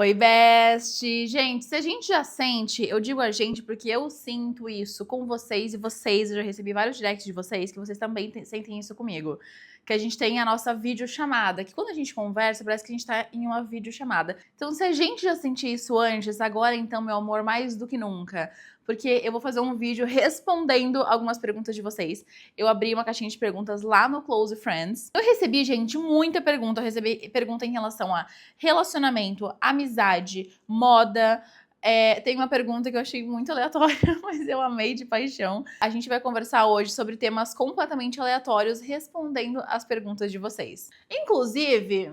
Oi, best! Gente, se a gente já sente, eu digo a gente porque eu sinto isso com vocês e vocês, eu já recebi vários directs de vocês, que vocês também sentem isso comigo. Que a gente tem a nossa videochamada, que quando a gente conversa, parece que a gente tá em uma videochamada. Então, se a gente já sentiu isso antes, agora então, meu amor, mais do que nunca. Porque eu vou fazer um vídeo respondendo algumas perguntas de vocês. Eu abri uma caixinha de perguntas lá no Close Friends. Eu recebi, gente, muita pergunta. Eu recebi pergunta em relação a relacionamento, amizade, moda. Tem uma pergunta que eu achei muito aleatória, mas eu amei de paixão. A gente vai conversar hoje sobre temas completamente aleatórios, respondendo as perguntas de vocês. Inclusive,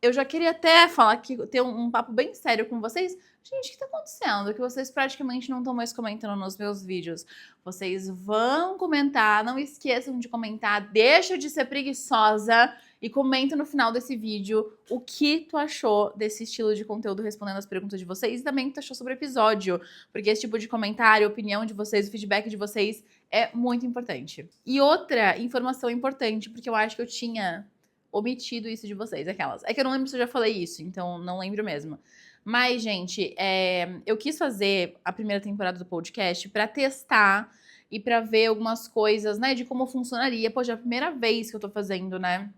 eu já queria até falar que ter um papo bem sério com vocês. Gente, o que tá acontecendo? Que vocês praticamente não estão mais comentando nos meus vídeos. Vocês vão comentar, não esqueçam de comentar, deixa de ser preguiçosa e comenta no final desse vídeo o que tu achou desse estilo de conteúdo respondendo as perguntas de vocês e também o que tu achou sobre o episódio, porque esse tipo de comentário, opinião de vocês, o feedback de vocês é muito importante. E outra informação importante, porque eu acho que eu tinha omitido isso de vocês, aquelas. É que eu não lembro se eu já falei isso, então não lembro mesmo. Mas, gente, eu quis fazer a primeira temporada do podcast pra testar e pra ver algumas coisas, né, de como funcionaria. Poxa, é a primeira vez que eu tô fazendo, né?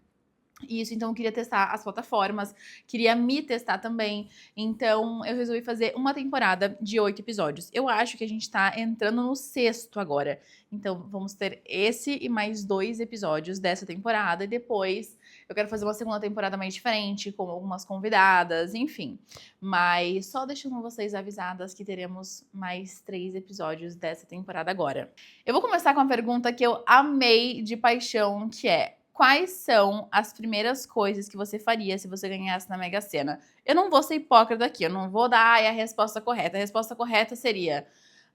Isso, então eu queria testar as plataformas, queria me testar também. Então eu resolvi fazer uma temporada de 8 episódios. Eu acho que a gente tá entrando no 6º agora. Então vamos ter esse e mais 2 episódios dessa temporada. E depois eu quero fazer uma segunda temporada mais diferente, com algumas convidadas, enfim. Mas só deixando vocês avisadas que teremos mais 3 episódios dessa temporada agora. Eu vou começar com uma pergunta que eu amei de paixão, que é: quais são as primeiras coisas que você faria se você ganhasse na Mega Sena? Eu não vou ser hipócrita aqui, eu não vou dar a resposta correta. A resposta correta seria: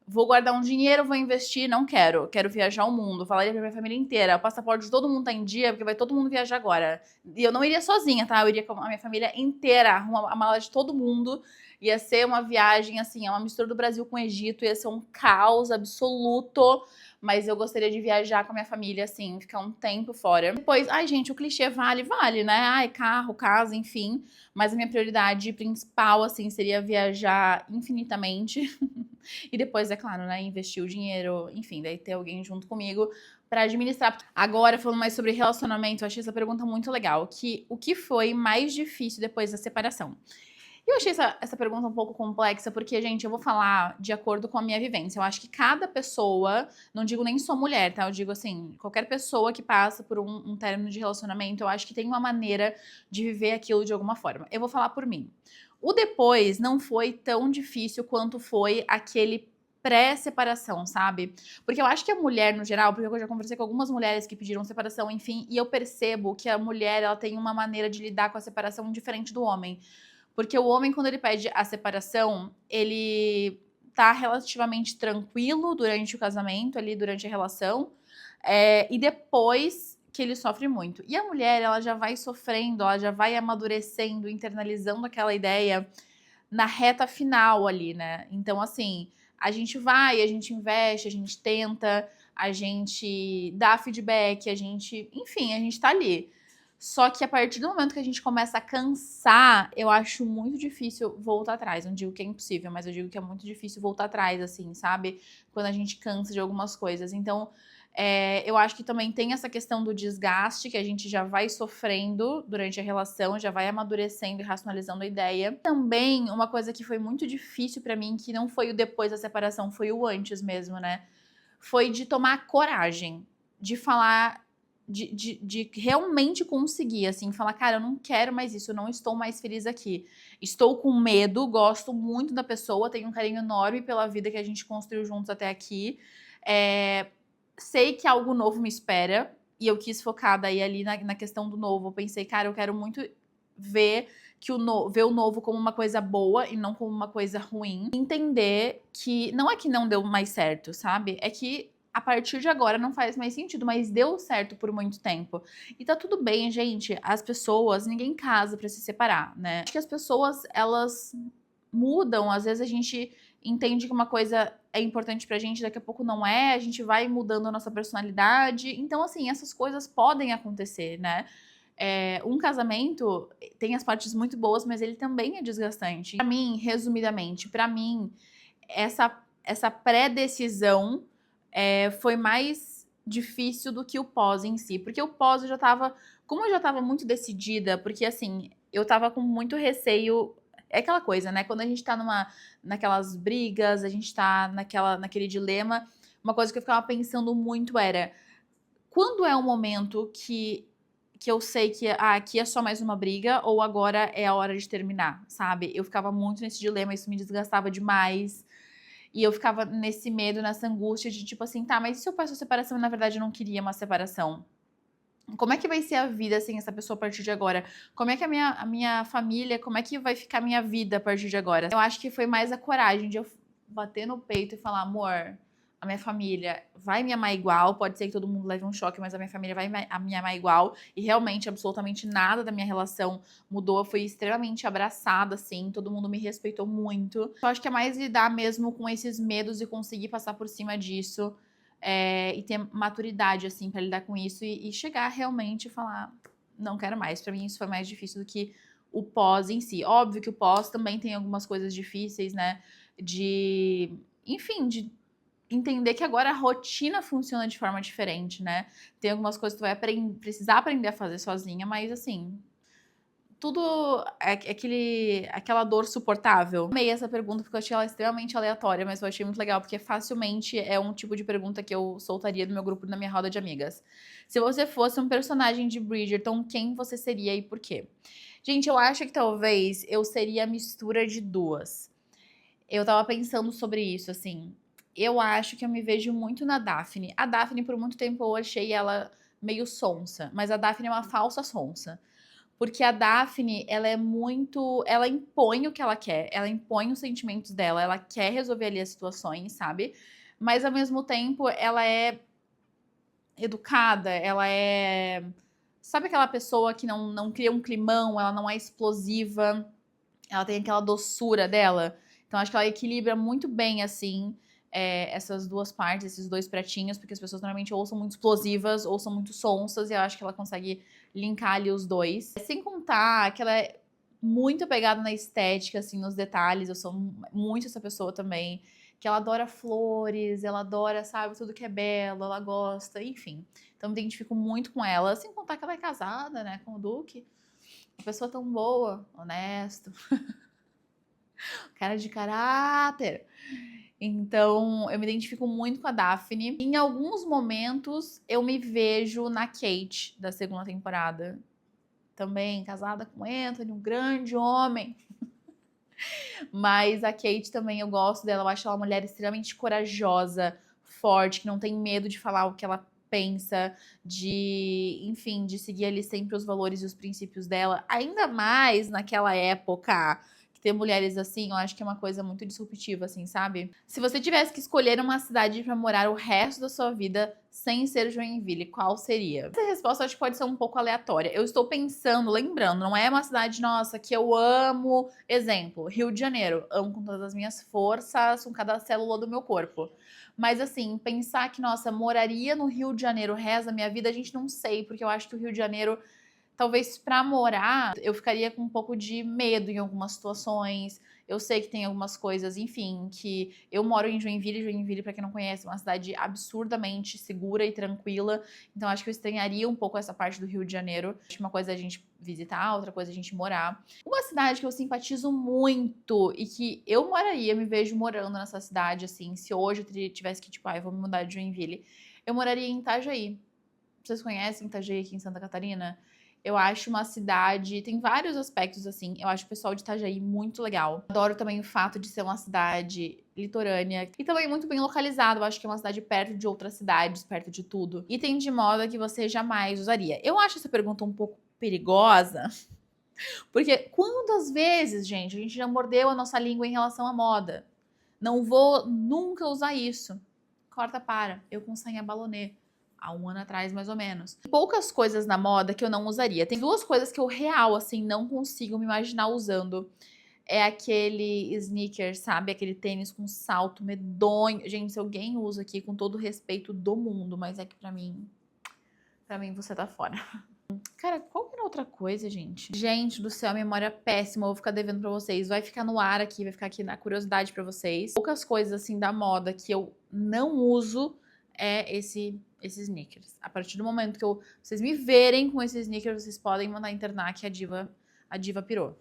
vou guardar um dinheiro, vou investir, não quero. Quero viajar o mundo. Falaria pra minha família inteira. O passaporte de todo mundo tá em dia, porque vai todo mundo viajar agora. E eu não iria sozinha, tá? Eu iria com a minha família inteira, a mala de todo mundo. Ia ser uma viagem, assim, é uma mistura do Brasil com o Egito. Ia ser um caos absoluto. Mas eu gostaria de viajar com a minha família, assim, ficar um tempo fora. Depois, ai, gente, o clichê vale, né? Ai, carro, casa, enfim. Mas a minha prioridade principal, assim, seria viajar infinitamente. E depois, é claro, né, investir o dinheiro, enfim, daí ter alguém junto comigo pra administrar. Agora, falando mais sobre relacionamento, eu achei essa pergunta muito legal. O que foi mais difícil depois da separação? E eu achei essa pergunta um pouco complexa, porque, gente, eu vou falar de acordo com a minha vivência. Eu acho que cada pessoa, não digo nem só mulher, tá? Eu digo assim, qualquer pessoa que passa por um término de relacionamento, eu acho que tem uma maneira de viver aquilo de alguma forma. Eu vou falar por mim. O depois não foi tão difícil quanto foi aquele pré-separação, sabe? Porque eu acho que a mulher, no geral, porque eu já conversei com algumas mulheres que pediram separação, enfim, e eu percebo que a mulher, ela tem uma maneira de lidar com a separação diferente do homem. Porque o homem, quando ele pede a separação, ele tá relativamente tranquilo durante o casamento, ali durante a relação, e depois que ele sofre muito. E a mulher, ela já vai sofrendo, ela já vai amadurecendo, internalizando aquela ideia na reta final ali, né? Então, assim, a gente vai, a gente investe, a gente tenta, a gente dá feedback, enfim, a gente tá ali. Só que a partir do momento que a gente começa a cansar, eu acho muito difícil voltar atrás. Não digo que é impossível, mas eu digo que é muito difícil voltar atrás, assim, sabe? Quando a gente cansa de algumas coisas. Então, eu acho que também tem essa questão do desgaste, que a gente já vai sofrendo durante a relação, já vai amadurecendo e racionalizando a ideia. Também, uma coisa que foi muito difícil pra mim, que não foi o depois da separação, foi o antes mesmo, né? Foi de tomar coragem, de falar, de realmente conseguir, assim, falar, cara, eu não quero mais isso, eu não estou mais feliz aqui. Estou com medo, gosto muito da pessoa, tenho um carinho enorme pela vida que a gente construiu juntos até aqui. Sei que algo novo me espera, e eu quis focar daí ali na questão do novo. Eu pensei, cara, eu quero muito ver ver o novo como uma coisa boa e não como uma coisa ruim. Entender que não é que não deu mais certo, sabe? É que a partir de agora não faz mais sentido, mas deu certo por muito tempo. E tá tudo bem, gente. As pessoas, ninguém casa pra se separar, né? Acho que as pessoas, elas mudam. Às vezes a gente entende que uma coisa é importante pra gente, daqui a pouco não é, a gente vai mudando a nossa personalidade. Então, assim, essas coisas podem acontecer, né? Um casamento tem as partes muito boas, mas ele também é desgastante. Pra mim, resumidamente, pra mim, essa pré-decisão foi mais difícil do que o pós em si. Porque o pós eu já tava. Como eu já tava muito decidida, porque assim, eu tava com muito receio. É aquela coisa, né? Quando a gente tá naquelas brigas, a gente tá naquele dilema, uma coisa que eu ficava pensando muito era quando é um momento que eu sei que aqui é só mais uma briga ou agora é a hora de terminar, sabe? Eu ficava muito nesse dilema, isso me desgastava demais. E eu ficava nesse medo, nessa angústia de tipo assim, tá, mas e se eu peço a separação e na verdade eu não queria uma separação? Como é que vai ser a vida sem essa pessoa a partir de agora? Como é que a minha família, como é que vai ficar a minha vida a partir de agora? Eu acho que foi mais a coragem de eu bater no peito e falar, amor, a minha família vai me amar igual, pode ser que todo mundo leve um choque, mas a minha família vai me amar igual. E realmente, absolutamente nada da minha relação mudou. Eu fui extremamente abraçada, assim, todo mundo me respeitou muito. Eu acho que é mais lidar mesmo com esses medos e conseguir passar por cima disso. E ter maturidade, assim, pra lidar com isso e chegar realmente e falar, não quero mais. Pra mim, isso foi mais difícil do que o pós em si. Óbvio que o pós também tem algumas coisas difíceis, né? Enfim, de entender que agora a rotina funciona de forma diferente, né? Tem algumas coisas que tu vai precisar aprender a fazer sozinha, mas assim, tudo aquela dor suportável. Amei essa pergunta porque eu achei ela extremamente aleatória, mas eu achei muito legal porque facilmente é um tipo de pergunta que eu soltaria no meu grupo, na minha roda de amigas. Se você fosse um personagem de Bridgerton, quem você seria e por quê? Gente, eu acho que talvez eu seria a mistura de duas. Eu tava pensando sobre isso, assim. Eu acho que eu me vejo muito na Daphne. A Daphne, por muito tempo, eu achei ela meio sonsa, mas a Daphne é uma falsa sonsa. Porque a Daphne, ela é muito. Ela impõe o que ela quer, ela impõe os sentimentos dela, ela quer resolver ali as situações, sabe? Mas ao mesmo tempo, ela é educada, ela é. Sabe aquela pessoa que não cria um climão, ela não é explosiva, ela tem aquela doçura dela. Então acho que ela equilibra muito bem, assim, essas duas partes, esses dois pratinhos, porque as pessoas normalmente ou são muito explosivas ou são muito sonsas, e eu acho que ela consegue linkar ali os dois. Sem contar que ela é muito apegada na estética, assim, nos detalhes. Eu sou muito essa pessoa também. Que ela adora flores, ela adora, sabe, tudo que é belo, ela gosta, enfim. Então me identifico muito com ela. Sem contar que ela é casada, né, com o Duque. Uma pessoa tão boa, honesto, cara de caráter. Então, eu me identifico muito com a Daphne. Em alguns momentos, eu me vejo na Kate, da segunda temporada. Também casada com Anthony, um grande homem. Mas a Kate também, eu gosto dela. Eu acho ela uma mulher extremamente corajosa, forte, que não tem medo de falar o que ela pensa, enfim, de seguir ali sempre os valores e os princípios dela. Ainda mais naquela época que ter mulheres assim, eu acho que é uma coisa muito disruptiva, assim, sabe? Se você tivesse que escolher uma cidade pra morar o resto da sua vida sem ser Joinville, qual seria? Essa resposta acho que pode ser um pouco aleatória. Eu estou pensando, lembrando, não é uma cidade, nossa, que eu amo. Exemplo, Rio de Janeiro. Amo com todas as minhas forças, com cada célula do meu corpo. Mas assim, pensar que, nossa, moraria no Rio de Janeiro o resto da minha vida, a gente não sei, porque eu acho que o Rio de Janeiro, talvez pra morar, eu ficaria com um pouco de medo em algumas situações. Eu sei que tem algumas coisas, enfim, que eu moro em Joinville. Joinville, pra quem não conhece, é uma cidade absurdamente segura e tranquila. Então acho que eu estranharia um pouco essa parte do Rio de Janeiro. Acho que uma coisa é a gente visitar, outra coisa é a gente morar. Uma cidade que eu simpatizo muito e que eu moraria, me vejo morando nessa cidade, assim, se hoje eu tivesse que, tipo, eu vou me mudar de Joinville, eu moraria em Itajaí. Vocês conhecem Itajaí aqui em Santa Catarina? Eu acho uma cidade, tem vários aspectos assim. Eu acho o pessoal de Itajaí muito legal. Adoro também o fato de ser uma cidade litorânea e também muito bem localizado. Eu acho que é uma cidade perto de outras cidades, perto de tudo. Item de moda que você jamais usaria. Eu acho essa pergunta um pouco perigosa, porque quantas vezes, gente, a gente já mordeu a nossa língua em relação à moda? Não vou nunca usar isso. Corta para. Eu com senha balonê há um ano atrás, mais ou menos. Poucas coisas na moda que eu não usaria. Tem duas coisas que eu real, assim, não consigo me imaginar usando. É aquele sneaker, sabe? Aquele tênis com salto medonho. Gente, se alguém usa aqui, com todo o respeito do mundo, mas é que pra mim você tá fora. Cara, qual que era outra coisa, gente? Gente do céu, memória péssima, eu vou ficar devendo pra vocês. Vai ficar no ar aqui, vai ficar aqui na curiosidade pra vocês. Poucas coisas, assim, da moda que eu não uso é esses sneakers. A partir do momento que vocês me verem com esses sneakers, vocês podem mandar internar que a diva pirou.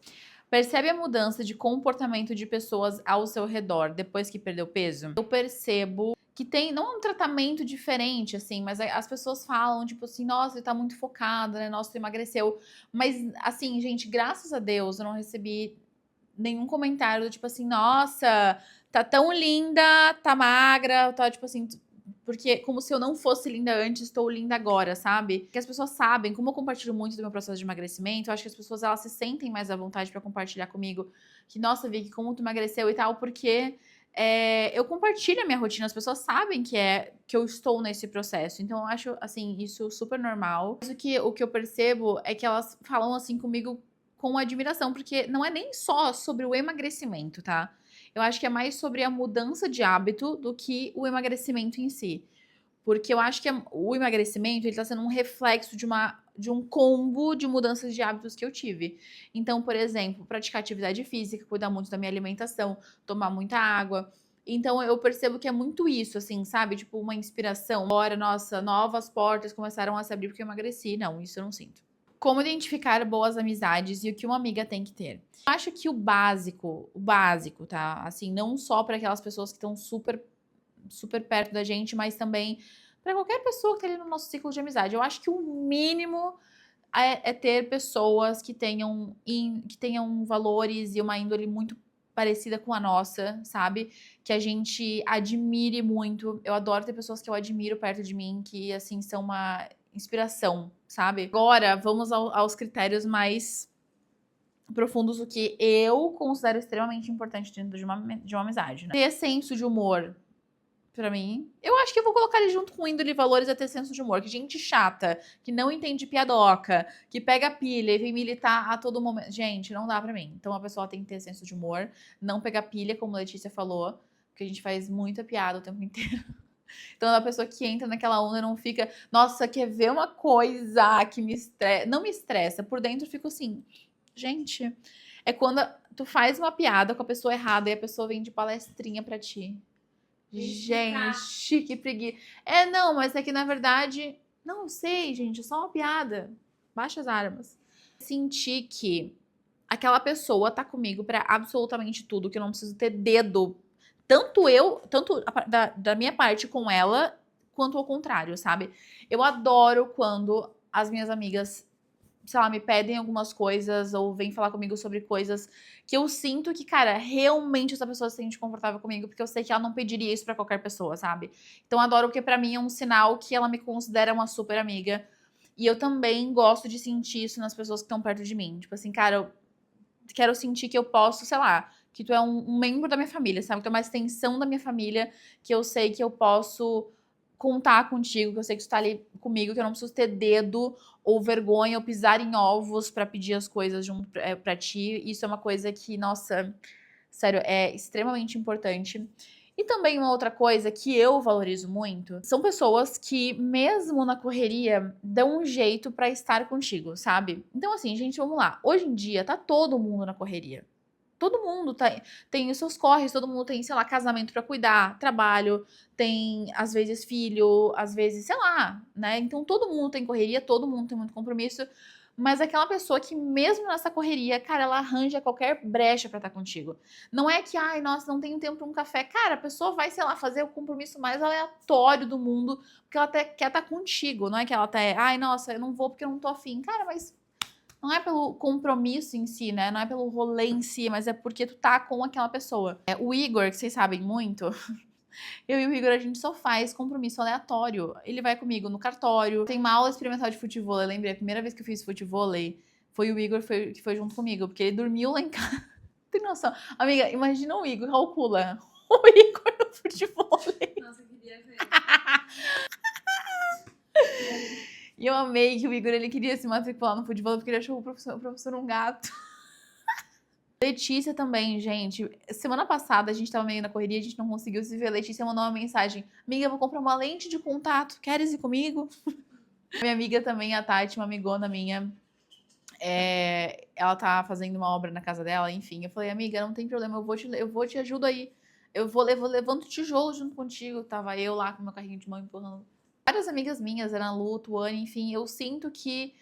Percebe a mudança de comportamento de pessoas ao seu redor depois que perdeu peso? Eu percebo que tem, não é um tratamento diferente, assim, mas as pessoas falam, tipo assim, nossa, ele tá muito focado, né? Nossa, ele emagreceu. Mas, assim, gente, graças a Deus, eu não recebi nenhum comentário do tipo assim, nossa, tá tão linda, tá magra, tá, tipo assim, porque como se eu não fosse linda antes, estou linda agora, sabe? Que as pessoas sabem, como eu compartilho muito do meu processo de emagrecimento, eu acho que as pessoas, elas se sentem mais à vontade pra compartilhar comigo que, nossa, Vicky, como tu emagreceu e tal, porque eu compartilho a minha rotina, as pessoas sabem que eu estou nesse processo. Então, eu acho, assim, isso super normal. Mas o que eu percebo é que elas falam, assim, comigo com admiração, porque não é nem só sobre o emagrecimento, tá? Eu acho que é mais sobre a mudança de hábito do que o emagrecimento em si. Porque eu acho que o emagrecimento, ele tá sendo um reflexo de um combo de mudanças de hábitos que eu tive. Então, por exemplo, praticar atividade física, cuidar muito da minha alimentação, tomar muita água. Então, eu percebo que é muito isso, assim, sabe? Tipo, uma inspiração. Agora, nossa, novas portas começaram a se abrir porque eu emagreci. Não, isso eu não sinto. Como identificar boas amizades e o que uma amiga tem que ter? Eu acho que o básico, tá? Assim, não só para aquelas pessoas que estão super perto da gente, mas também para qualquer pessoa que tá ali no nosso ciclo de amizade. Eu acho que o mínimo é ter pessoas que tenham valores e uma índole muito parecida com a nossa, sabe? Que a gente admire muito. Eu adoro ter pessoas que eu admiro perto de mim, que, assim, são uma inspiração, sabe? Agora, vamos aos critérios mais profundos, o que eu considero extremamente importante dentro de uma amizade, né? Ter senso de humor, pra mim. Eu acho que eu vou colocar ele junto com índole e valores a ter senso de humor. Que gente chata, que não entende piadoca, que pega pilha e vem militar a todo momento. Gente, não dá pra mim. Então a pessoa tem que ter senso de humor, não pegar pilha, como a Letícia falou, porque a gente faz muita piada o tempo inteiro. Então, a pessoa que entra naquela onda não fica, nossa, quer ver uma coisa que me estressa. Não me estressa, por dentro eu fico assim, gente. É quando tu faz uma piada com a pessoa errada e a pessoa vem de palestrinha pra ti. Gente, que preguiça. Não, mas é que na verdade. Não sei, gente, é só uma piada. Baixa as armas. Senti que aquela pessoa tá comigo pra absolutamente tudo, que eu não preciso ter dedo. Tanto da minha parte com ela, quanto ao contrário, sabe? Eu adoro quando as minhas amigas, sei lá, me pedem algumas coisas ou vêm falar comigo sobre coisas que eu sinto que, cara, realmente essa pessoa se sente confortável comigo, porque eu sei que ela não pediria isso pra qualquer pessoa, sabe? Então adoro, porque pra mim é um sinal que ela me considera uma super amiga. E eu também gosto de sentir isso nas pessoas que estão perto de mim. Tipo assim, cara, eu quero sentir que eu posso, sei lá, que tu é um membro da minha família, sabe? Que tu é uma extensão da minha família, que eu sei que eu posso contar contigo, que eu sei que tu tá ali comigo, que eu não preciso ter dedo ou vergonha ou pisar em ovos pra pedir as coisas junto pra ti. Isso é uma coisa que, nossa, sério, é extremamente importante. E também uma outra coisa que eu valorizo muito são pessoas que, mesmo na correria, dão um jeito pra estar contigo, sabe? Então, assim, gente, vamos lá. Hoje em dia, tá todo mundo na correria. Todo mundo tem os seus corres, todo mundo tem, sei lá, casamento pra cuidar, trabalho, tem, às vezes, filho, às vezes, sei lá, né? Então, todo mundo tem correria, todo mundo tem muito compromisso. Mas aquela pessoa que, mesmo nessa correria, cara, ela arranja qualquer brecha pra estar contigo. Não é que, ai, nossa, não tenho tempo pra um café. Cara, a pessoa vai, sei lá, fazer o compromisso mais aleatório do mundo, porque ela até quer estar contigo. Não é que ela até, ai, nossa, eu não vou porque eu não tô afim. Cara, mas não é pelo compromisso em si, né? Não é pelo rolê em si, mas é porque tu tá com aquela pessoa. O Igor, que vocês sabem muito, eu e o Igor, a gente só faz compromisso aleatório. Ele vai comigo no cartório. Tem uma aula experimental de futevôlei. Eu lembrei, a primeira vez que eu fiz futevôlei foi o Igor que foi junto comigo, porque ele dormiu lá em casa. Tem noção? Amiga, imagina o Igor, calcula. O Igor no futevôlei. Nossa, eu queria ver. E eu amei que o Igor, ele queria se matricular no futevôlei porque ele achou o professor um gato. Letícia também, gente. Semana passada a gente tava meio na correria, a gente não conseguiu se ver. Letícia mandou uma mensagem: amiga, eu vou comprar uma lente de contato. Queres ir comigo? Minha amiga também, a Tati, uma amigona minha, ela tá fazendo uma obra na casa dela, enfim. Eu falei, amiga, não tem problema, eu vou te ajudo aí. Levanto tijolo junto contigo. Tava eu lá com meu carrinho de mão empurrando. Várias amigas minhas, Ana Lu, Tuane, enfim, eu sinto que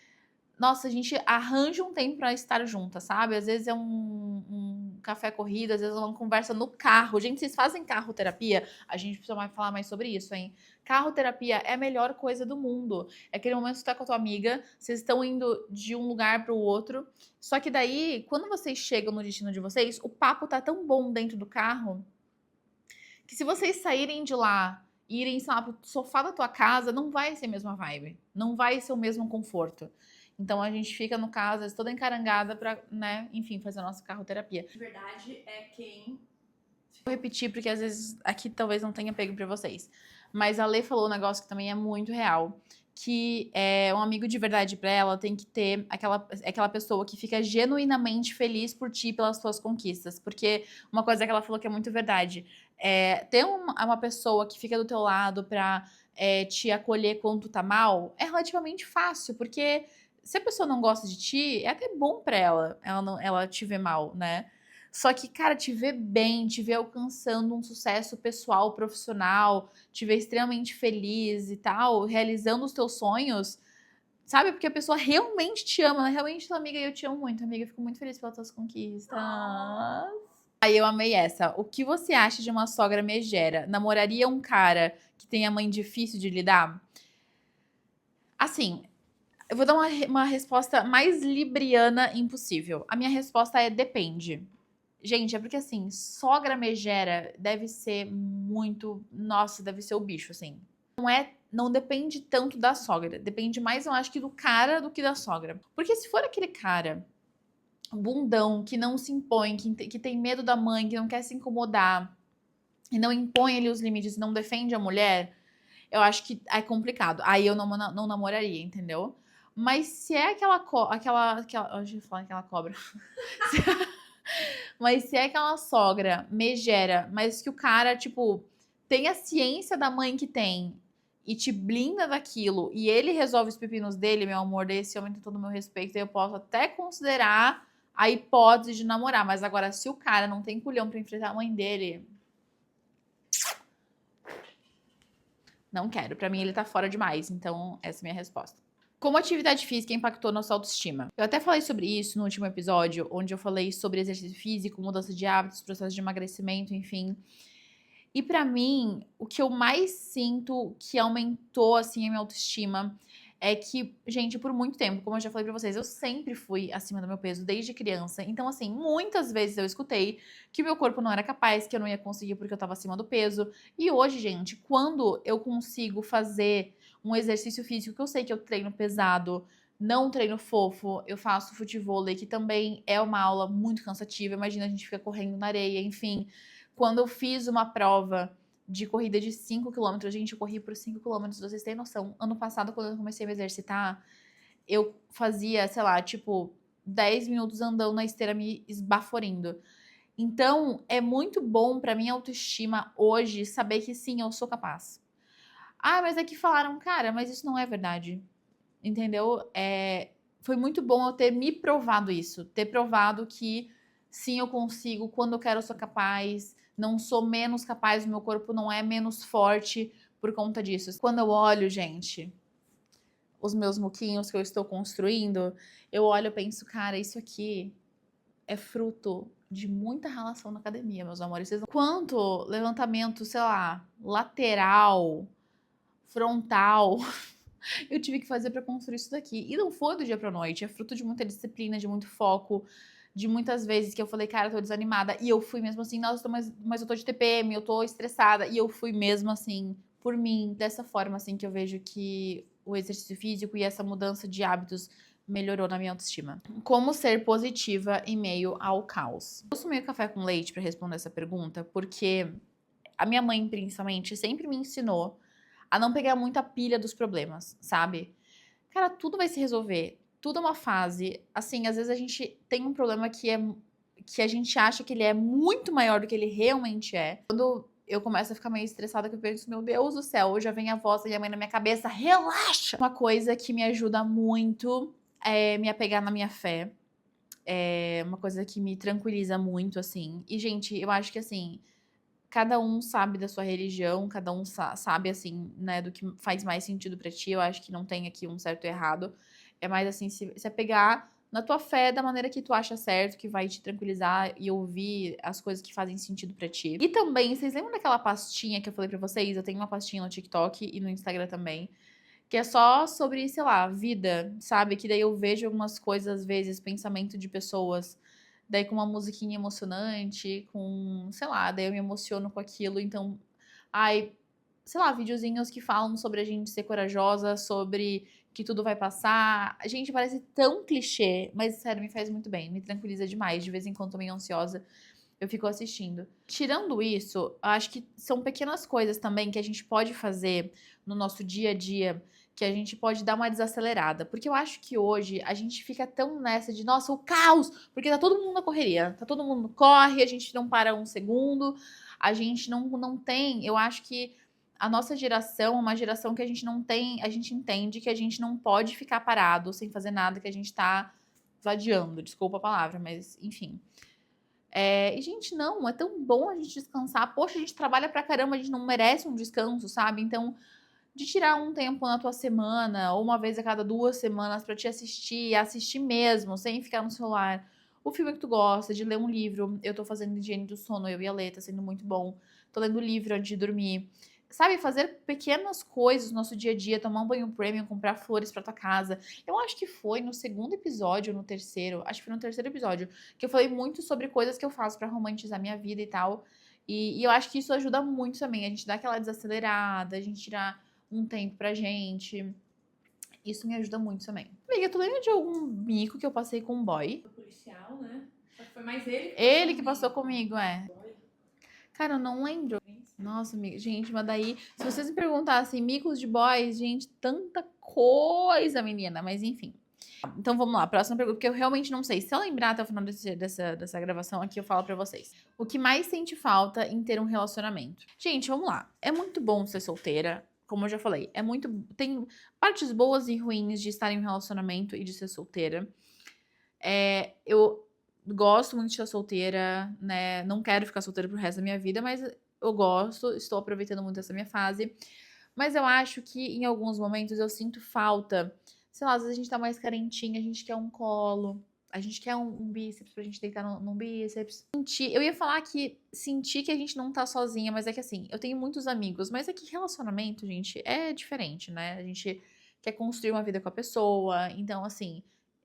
nossa, a gente arranja um tempo pra estar junta, sabe? Às vezes é um café corrido, às vezes é uma conversa no carro. Gente, vocês fazem carro terapia? A gente precisa falar mais sobre isso, hein? Carro terapia é a melhor coisa do mundo. É aquele momento que você tá com a tua amiga, vocês estão indo de um lugar pro outro. Só que daí, quando vocês chegam no destino de vocês, o papo tá tão bom dentro do carro que se vocês saírem de lá e irem, sei lá, pro sofá da tua casa, não vai ser a mesma vibe. Não vai ser o mesmo conforto. Então a gente fica no caso, às vezes, toda encarangada pra, né, enfim, fazer a nossa carroterapia. De verdade é quem. Vou repetir porque às vezes aqui talvez não tenha pego pra vocês. Mas a Lê falou um negócio que também é muito real. Que é um amigo de verdade pra ela tem que ter aquela pessoa que fica genuinamente feliz por ti, pelas suas conquistas. Porque uma coisa que ela falou que é muito verdade. Ter uma pessoa que fica do teu lado pra te acolher quando tu tá mal é relativamente fácil. Porque se a pessoa não gosta de ti, é até bom pra ela te ver mal, né? Só que, cara, te ver bem, te ver alcançando um sucesso pessoal, profissional, te ver extremamente feliz e tal, realizando os teus sonhos, sabe? Porque a pessoa realmente te ama, ela realmente tua amiga, e eu te amo muito, amiga, eu fico muito feliz pelas tuas conquistas. Aí eu amei essa. O que você acha de uma sogra megera? Namoraria um cara que tem a mãe difícil de lidar? Assim, eu vou dar uma resposta mais libriana impossível. A minha resposta é depende. Gente, é porque assim, sogra megera deve ser muito. Nossa, deve ser o bicho, assim. Não depende tanto da sogra. Depende mais, eu acho, que do cara do que da sogra. Porque se for aquele cara bundão, que não se impõe, que tem medo da mãe, que não quer se incomodar, e não impõe ali os limites, não defende a mulher, eu acho que é complicado. Aí eu não namoraria, entendeu? Mas se é hoje eu falar aquela cobra. Mas se é aquela sogra megera, mas que o cara, tipo, tem a ciência da mãe que tem e te blinda daquilo e ele resolve os pepinos dele, meu amor, desse homem tem todo o meu respeito, eu posso até considerar a hipótese de namorar. Mas agora, se o cara não tem culhão pra enfrentar a mãe dele, não quero. Pra mim, ele tá fora demais. Então, essa é a minha resposta. Como a atividade física impactou nossa autoestima? Eu até falei sobre isso no último episódio, onde eu falei sobre exercício físico, mudança de hábitos, processo de emagrecimento, enfim. E pra mim, o que eu mais sinto que aumentou assim a minha autoestima é que, gente, por muito tempo, como eu já falei pra vocês, eu sempre fui acima do meu peso desde criança. Então, assim, muitas vezes eu escutei que o meu corpo não era capaz, que eu não ia conseguir porque eu tava acima do peso. E hoje, gente, quando eu consigo fazer um exercício físico que eu sei que eu treino pesado, não treino fofo, eu faço futevôlei, que também é uma aula muito cansativa. Imagina a gente fica correndo na areia, enfim. Quando eu fiz uma prova de corrida de 5 quilômetros, gente, eu corri por 5 quilômetros, vocês têm noção. Ano passado, quando eu comecei a me exercitar, eu fazia, sei lá, tipo, 10 minutos andando na esteira me esbaforindo. Então, é muito bom pra minha autoestima hoje saber que sim, eu sou capaz. Ah, mas é que falaram, cara, mas isso não é verdade. Entendeu? Foi muito bom eu ter me provado isso. Ter provado que sim, eu consigo, quando eu quero eu sou capaz, não sou menos capaz, o meu corpo não é menos forte por conta disso. Quando eu olho, gente, os meus muquinhos que eu estou construindo, eu olho e penso, cara, isso aqui é fruto de muita relação na academia, meus amores. Quanto levantamento, sei lá, lateral, frontal, eu tive que fazer para construir isso daqui. E não foi do dia pra noite, é fruto de muita disciplina, de muito foco, de muitas vezes que eu falei, cara, eu tô desanimada. E eu fui mesmo assim, nossa, mas eu tô de TPM, eu tô estressada. E eu fui mesmo assim, por mim, dessa forma assim que eu vejo que o exercício físico e essa mudança de hábitos melhorou na minha autoestima. Como ser positiva em meio ao caos? Eu sou meio café com leite para responder essa pergunta, porque a minha mãe, principalmente, sempre me ensinou a não pegar muita pilha dos problemas, sabe? Cara, tudo vai se resolver. Tudo é uma fase. Assim, às vezes a gente tem um problema que a gente acha que ele é muito maior do que ele realmente é. Quando eu começo a ficar meio estressada, que eu penso, meu Deus do céu, já vem a voz da minha mãe na minha cabeça, relaxa! Uma coisa que me ajuda muito é me apegar na minha fé. É uma coisa que me tranquiliza muito, assim. E, gente, eu acho que, assim, cada um sabe da sua religião, cada um sabe, assim, né, do que faz mais sentido pra ti. Eu acho que não tem aqui um certo e errado. É mais, assim, se apegar na tua fé da maneira que tu acha certo, que vai te tranquilizar e ouvir as coisas que fazem sentido pra ti. E também, vocês lembram daquela pastinha que eu falei pra vocês? Eu tenho uma pastinha no TikTok e no Instagram também, que é só sobre, sei lá, vida, sabe? Que daí eu vejo algumas coisas, às vezes, pensamento de pessoas, daí com uma musiquinha emocionante, com, sei lá, daí eu me emociono com aquilo, então, ai, sei lá, videozinhos que falam sobre a gente ser corajosa, sobre que tudo vai passar. Gente, parece tão clichê, mas sério, me faz muito bem, me tranquiliza demais. De vez em quando tô meio ansiosa, eu fico assistindo. Tirando isso, eu acho que são pequenas coisas também que a gente pode fazer no nosso dia a dia, que a gente pode dar uma desacelerada. Porque eu acho que hoje a gente fica tão nessa de, nossa, o caos, porque tá todo mundo na correria, tá todo mundo corre, a gente não para um segundo, a gente não tem, eu acho que a nossa geração é uma geração que a gente não tem, a gente entende que a gente não pode ficar parado sem fazer nada, que a gente tá vadiando, desculpa a palavra, mas enfim. E, gente, não, é tão bom a gente descansar. Poxa, a gente trabalha pra caramba, a gente não merece um descanso, sabe? Então, de tirar um tempo na tua semana, ou uma vez a cada 2 semanas, pra te assistir mesmo, sem ficar no celular, o filme que tu gosta, de ler um livro. Eu tô fazendo higiene do sono, eu e a Lê, tá sendo muito bom. Tô lendo livro antes de dormir. Sabe, fazer pequenas coisas no nosso dia a dia, tomar um banho premium, comprar flores pra tua casa. Eu acho que foi no segundo episódio, ou no terceiro, acho que foi no terceiro episódio, que eu falei muito sobre coisas que eu faço pra romantizar minha vida e tal. E eu acho que isso ajuda muito também, a gente dá aquela desacelerada, a gente tirar um tempo pra gente. Isso me ajuda muito também. Amiga, tu lembra de algum mico que eu passei com um boy? O policial, né? Só que foi mais ele que Ele que passou comigo, é. Cara, eu não lembro. Nem sei. Nossa, amiga, gente, mas daí, se vocês me perguntassem micos de boys, gente, tanta coisa, menina, mas enfim. Então vamos lá, próxima pergunta, porque eu realmente não sei. Se eu lembrar até o final dessa gravação aqui, eu falo pra vocês. O que mais sente falta em ter um relacionamento? Gente, vamos lá. É muito bom ser solteira, como eu já falei. É muito. Tem partes boas e ruins de estar em um relacionamento e de ser solteira. Eu gosto muito de estar solteira, né? Não quero ficar solteira pro resto da minha vida, mas eu gosto, estou aproveitando muito essa minha fase. Mas eu acho que em alguns momentos eu sinto falta. Sei lá, às vezes a gente tá mais carentinha, a gente quer um colo, a gente quer um bíceps pra gente deitar num bíceps. Eu ia falar que sentir que a gente não tá sozinha, mas é que assim, eu tenho muitos amigos, mas é que relacionamento, gente, é diferente, né? A gente quer construir uma vida com a pessoa, então assim,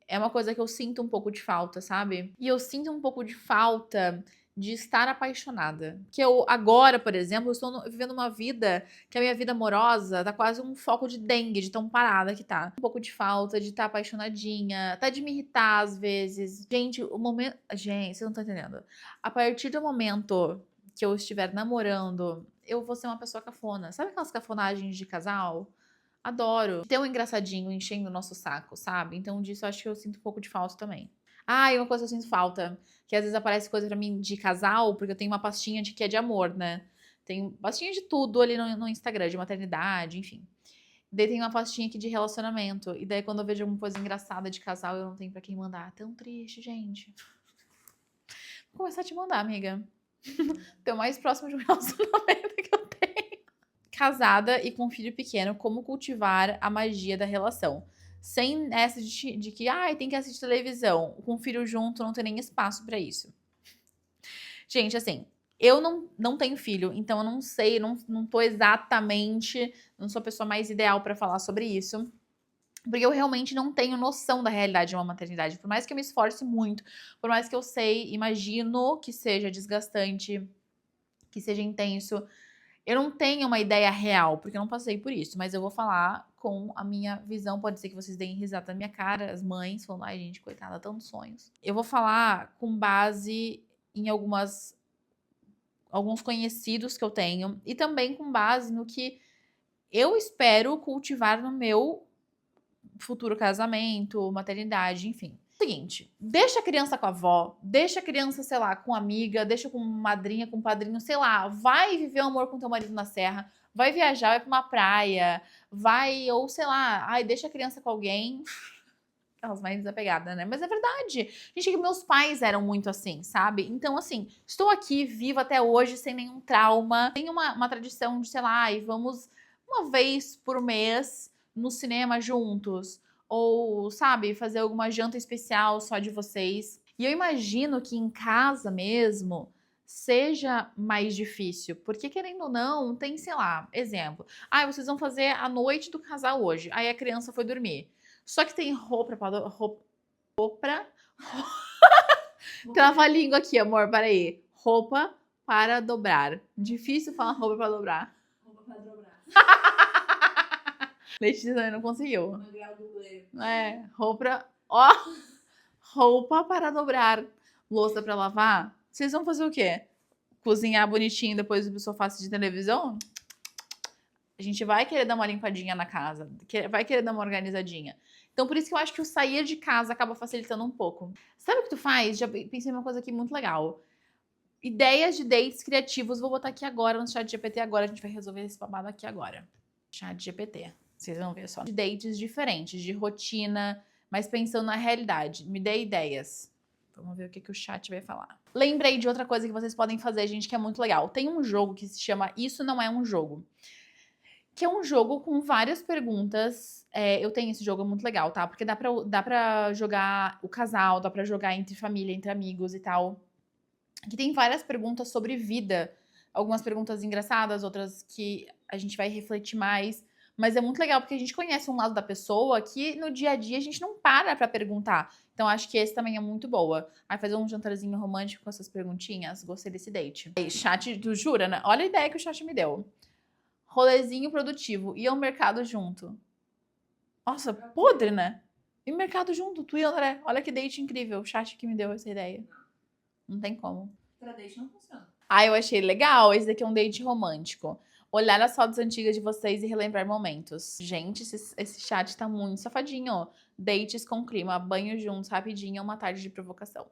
é uma coisa que eu sinto um pouco de falta, sabe? E eu sinto um pouco de falta de estar apaixonada. Que eu, agora, por exemplo, eu estou vivendo uma vida que a minha vida amorosa tá quase um foco de dengue, de tão parada que tá. Um pouco de falta de estar apaixonadinha, até de me irritar às vezes. Gente, o momento. Gente, vocês não estão entendendo. A partir do momento que eu estiver namorando, eu vou ser uma pessoa cafona. Sabe aquelas cafonagens de casal? Adoro. Ter um engraçadinho enchendo o nosso saco, sabe? Então disso eu acho que eu sinto um pouco de falta também. Ah, e uma coisa que eu sinto falta, que às vezes aparece coisa pra mim de casal, porque eu tenho uma pastinha de que é de amor, né? Tem pastinha de tudo ali no Instagram, de maternidade, enfim. Daí tem uma pastinha aqui de relacionamento. E daí quando eu vejo alguma coisa engraçada de casal, eu não tenho pra quem mandar. Tão triste, gente. Vou começar a te mandar, amiga. Teu mais próximo de um relacionamento que eu tenho. Casada e com um filho pequeno, como cultivar a magia da relação. Sem essa de que, ai, tem que assistir televisão. Com o filho junto, não tem nem espaço pra isso. Gente, assim, eu não tenho filho, então eu não sei, não tô exatamente, não sou a pessoa mais ideal pra falar sobre isso. Porque eu realmente não tenho noção da realidade de uma maternidade. Por mais que eu me esforce muito, por mais que eu sei, imagino que seja desgastante, que seja intenso, eu não tenho uma ideia real, porque eu não passei por isso, mas eu vou falar com a minha visão. Pode ser que vocês deem risada na minha cara, as mães falando, ai gente, coitada, tantos sonhos. Eu vou falar com base em alguns conhecidos que eu tenho e também com base no que eu espero cultivar no meu futuro casamento, maternidade, enfim. Seguinte, deixa a criança com a avó, deixa a criança, sei lá, com amiga, deixa com madrinha, com padrinho, sei lá, vai viver o amor com teu marido na serra, vai viajar, vai pra uma praia, vai, ou sei lá, ai, deixa a criança com alguém. Aquelas mais desapegadas, né? Mas é verdade. Gente, que meus pais eram muito assim, sabe? Então, assim, estou aqui viva até hoje sem nenhum trauma. Tem uma tradição de, sei lá, e vamos uma vez por mês no cinema juntos. Ou, sabe, fazer alguma janta especial só de vocês. E eu imagino que em casa mesmo seja mais difícil. Porque, querendo ou não, tem, sei lá, exemplo. Ah, vocês vão fazer a noite do casal hoje. Aí a criança foi dormir. Só que tem roupa pra... Trava a língua aqui, amor, peraí. Roupa para dobrar. Difícil falar roupa para dobrar. Roupa pra dobrar. Letícia também não conseguiu. Material dublê. É, roupa... Ó! Roupa para dobrar. Louça para lavar. Vocês vão fazer o quê? Cozinhar bonitinho depois do sofá de televisão? A gente vai querer dar uma limpadinha na casa. Vai querer dar uma organizadinha. Então, por isso que eu acho que o sair de casa acaba facilitando um pouco. Sabe o que tu faz? Já pensei numa coisa aqui muito legal. Ideias de dates criativos. Vou botar aqui agora no chat GPT agora. A gente vai resolver esse babado aqui agora. Chat GPT. Vocês vão ver só. De dates diferentes, de rotina, mas pensando na realidade. Me dê ideias. Vamos ver o que o chat vai falar. Lembrei de outra coisa que vocês podem fazer, gente, que é muito legal. Tem um jogo que se chama Isso Não É Um Jogo. Que é um jogo com várias perguntas. Eu tenho esse jogo, é muito legal, tá? Porque dá pra jogar o casal, dá pra jogar entre família, entre amigos e tal. Que tem várias perguntas sobre vida. Algumas perguntas engraçadas, outras que a gente vai refletir mais. Mas é muito legal porque a gente conhece um lado da pessoa que no dia a dia a gente não para pra perguntar. Então acho que esse também é muito boa. Aí fazer um jantarzinho romântico com essas perguntinhas. Gostei desse date. Aí, chat, tu jura, né? Olha a ideia que o chat me deu. Rolezinho produtivo. E ao mercado junto. Nossa, podre, né? E o mercado junto, tu e o André. Olha que date incrível. O chat que me deu essa ideia. Não tem como. Pra date não funciona. Ah, eu achei legal. Esse daqui é um date romântico. Olhar as fotos antigas de vocês e relembrar momentos. Gente, esse chat tá muito safadinho. Dates com clima. Banho juntos, rapidinho. Uma tarde de provocação.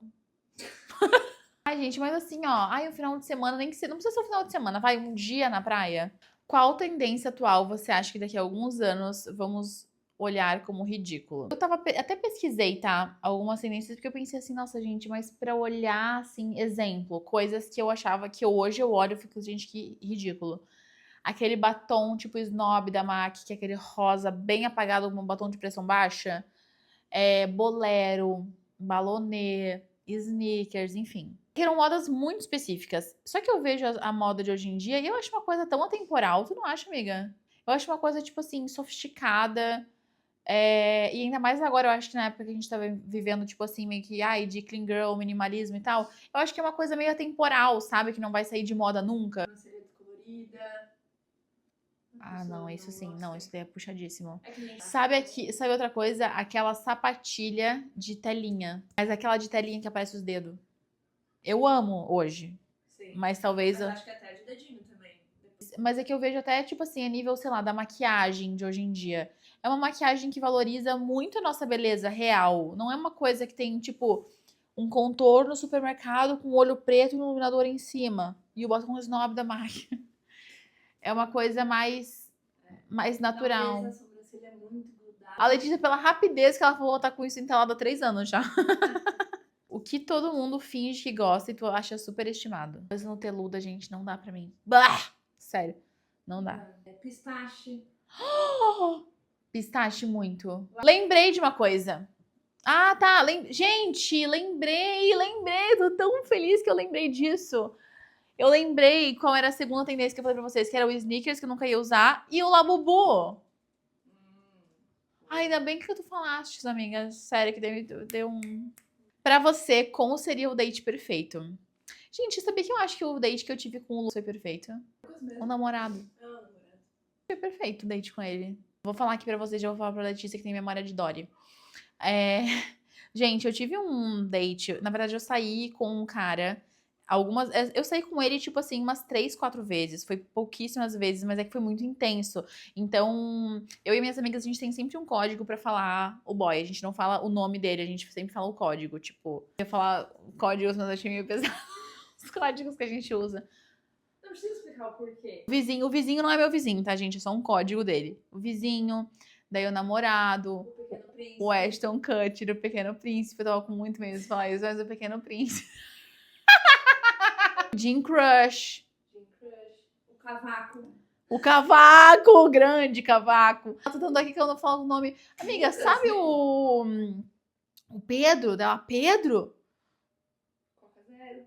Ai, gente, mas assim, ó. Ai, um final de semana, nem que seja. Não precisa ser um final de semana. Vai um dia na praia. Qual tendência atual você acha que daqui a alguns anos vamos olhar como ridículo? Eu até pesquisei, tá? Algumas tendências, porque eu pensei assim, nossa, gente, mas pra olhar, assim, exemplo, coisas que eu achava que hoje eu olho e fico, gente, que ridículo. Aquele batom tipo snob da MAC, que é aquele rosa bem apagado com um batom de pressão baixa. Bolero, balonê, sneakers, enfim. Que eram modas muito específicas. Só que eu vejo a moda de hoje em dia e eu acho uma coisa tão atemporal. Tu não acha, amiga? Eu acho uma coisa, tipo assim, sofisticada. E ainda mais agora, eu acho que na época que a gente tá vivendo, tipo assim, meio que, de clean girl, minimalismo e tal. Eu acho que é uma coisa meio atemporal, sabe? Que não vai sair de moda nunca. Uma seria descolorida. Ah, não, isso sim. Não, isso daí é puxadíssimo. É que nem... Sabe outra coisa? Aquela sapatilha de telinha. Mas aquela de telinha que aparece os dedos. Eu amo hoje. Sim. Mas talvez... Mas acho que até de dedinho também. Mas é que eu vejo até, tipo assim, a nível, sei lá, da maquiagem de hoje em dia. É uma maquiagem que valoriza muito a nossa beleza real. Não é uma coisa que tem, tipo, um contorno no supermercado com olho preto e um iluminador em cima. E o batom snob da MAC. É uma coisa mais natural. Talvez a sobrancelha é muito grudada. A Letícia, pela rapidez que ela falou, tá com isso entalado há 3 anos já. O que todo mundo finge que gosta e tu acha super estimado. Coisa Nuteluda, gente, não dá pra mim. Bah! Sério, não dá. Pistache. Pistache muito. Lembrei de uma coisa. Ah, tá. Gente, lembrei. Tô tão feliz que eu lembrei disso. Eu lembrei qual era a segunda tendência que eu falei pra vocês, que era o sneakers, que eu nunca ia usar, e o Labubu. Ainda bem que tu falaste, amiga. Sério, que deu um... Pra você, como seria o date perfeito? Gente, sabia que eu acho que o date que eu tive com o Lu foi perfeito? O namorado. Foi perfeito o date com ele. Vou falar aqui pra vocês, já vou falar pra Letícia que tem memória de Dory. Gente, eu tive um date. Na verdade, eu saí com um cara. Algumas. Eu saí com ele, tipo assim, umas 3, 4 vezes. Foi pouquíssimas vezes, mas é que foi muito intenso. Então, eu e minhas amigas, a gente tem sempre um código pra falar o boy. A gente não fala o nome dele, a gente sempre fala o código. Tipo, eu ia falar códigos, mas achei meio pesado. Os códigos que a gente usa. Não precisa explicar o porquê. O vizinho não é meu vizinho, tá, gente? É só um código dele. O vizinho, daí o namorado, O Pequeno Príncipe. o Ashton Kutcher, o Pequeno Príncipe. Eu tava com muito medo de falar isso, mas o Pequeno Príncipe. Jean Crush. Jim Crush. O Cavaco. O Cavaco, o grande Cavaco. Eu tô dando aqui que eu não falo o nome. Amiga, sabe o Pedro? Dela Pedro? Coca Zero.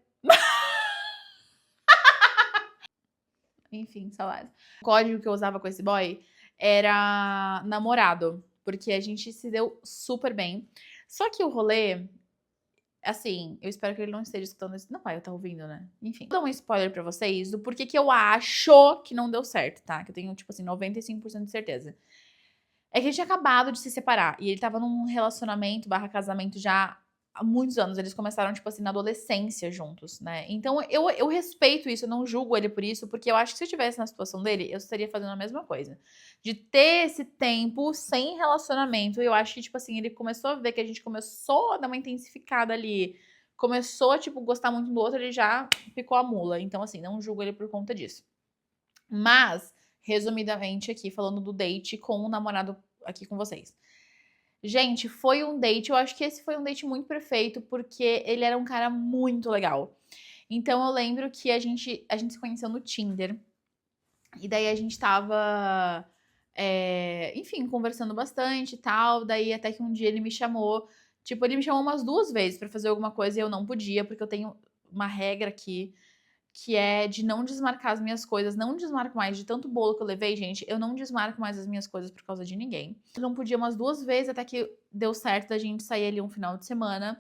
Enfim, saudades. O código que eu usava com esse boy era namorado, porque a gente se deu super bem. Só que o rolê, assim, eu espero que ele não esteja escutando isso. Não vai, eu tá ouvindo, né? Enfim. Vou dar um spoiler pra vocês do porquê que eu acho que não deu certo, tá? Que eu tenho, tipo assim, 95% de certeza. É que ele tinha acabado de se separar. E ele tava num relacionamento / casamento já há muitos anos. Eles começaram, tipo assim, na adolescência juntos, né? Então eu respeito isso, eu não julgo ele por isso, porque eu acho que se eu estivesse na situação dele, eu estaria fazendo a mesma coisa. De ter esse tempo sem relacionamento. Eu acho que, tipo assim, ele começou a ver que a gente começou a dar uma intensificada ali. Começou a, tipo, gostar muito do outro, ele já picou a mula. Então, assim, não julgo ele por conta disso. Mas, resumidamente aqui, falando do date com o namorado aqui com vocês. Gente, foi um date, eu acho que esse foi um date muito perfeito, porque ele era um cara muito legal. Então eu lembro que a gente se conheceu no Tinder. E daí a gente tava, enfim, conversando bastante e tal. Daí até que um dia ele me chamou. Tipo, ele me chamou umas 2 vezes pra fazer alguma coisa e eu não podia, porque eu tenho uma regra aqui que é de não desmarcar as minhas coisas. Não desmarco mais. De tanto bolo que eu levei, gente, eu não desmarco mais as minhas coisas por causa de ninguém. Eu não podia umas 2 vezes, até que deu certo da gente sair ali um final de semana.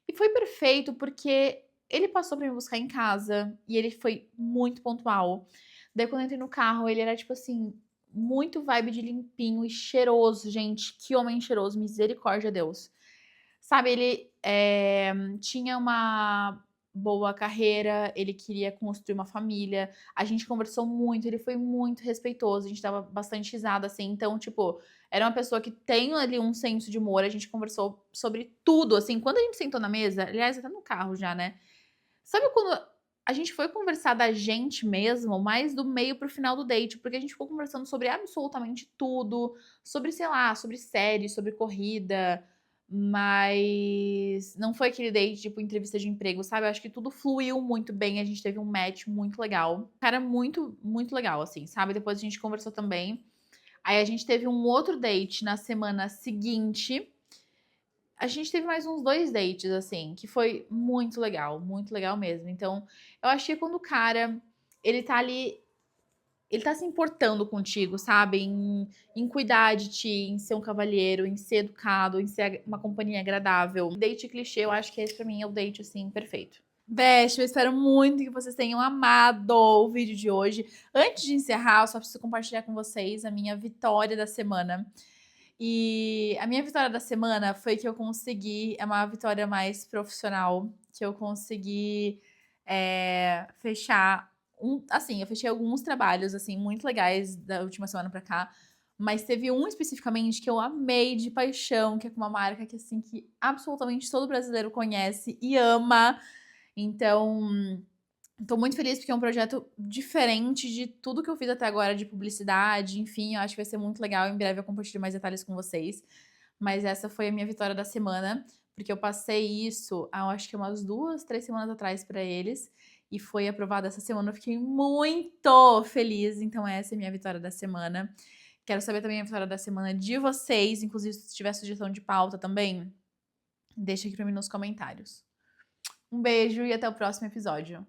E foi perfeito, porque ele passou pra me buscar em casa e ele foi muito pontual. Daí quando eu entrei no carro, ele era tipo assim, muito vibe de limpinho e cheiroso, gente. Que homem cheiroso, misericórdia, Deus. Sabe, ele tinha uma boa carreira, ele queria construir uma família. A gente conversou muito, ele foi muito respeitoso, a gente dava bastante risada, assim. Então, tipo, era uma pessoa que tem ali um senso de humor, a gente conversou sobre tudo, assim. Quando a gente sentou na mesa, aliás, até no carro já, né? Sabe quando a gente foi conversar da gente mesmo, mais do meio pro final do date, porque a gente ficou conversando sobre absolutamente tudo, sobre, sei lá, sobre série, sobre corrida, mas não foi aquele date tipo entrevista de emprego, sabe? Eu acho que tudo fluiu muito bem, a gente teve um match muito legal. Cara, muito, muito legal, assim, sabe? Depois a gente conversou também. Aí a gente teve um outro date na semana seguinte. A gente teve mais uns 2 dates, assim, que foi muito legal mesmo. Então, eu achei quando o cara, ele tá ali, ele tá se importando contigo, sabe? Em cuidar de ti, em ser um cavalheiro, em ser educado, em ser uma companhia agradável. Date clichê, eu acho que esse pra mim é o date, assim, perfeito. Best, eu espero muito que vocês tenham amado o vídeo de hoje. Antes de encerrar, eu só preciso compartilhar com vocês a minha vitória da semana. E a minha vitória da semana foi que eu consegui, é uma vitória mais profissional, que eu consegui fechar assim, eu fechei alguns trabalhos assim muito legais da última semana pra cá, mas teve um especificamente que eu amei de paixão, que é com uma marca que assim que absolutamente todo brasileiro conhece e ama. Então, tô muito feliz porque é um projeto diferente de tudo que eu fiz até agora de publicidade, enfim, eu acho que vai ser muito legal. Em breve eu compartilho mais detalhes com vocês. Mas essa foi a minha vitória da semana, porque eu passei isso, eu acho que umas 2, 3 semanas atrás para eles, e foi aprovado essa semana. Eu fiquei muito feliz, então essa é a minha vitória da semana. Quero saber também a vitória da semana de vocês, inclusive se tiver sugestão de pauta também, deixa aqui para mim nos comentários. Um beijo e até o próximo episódio.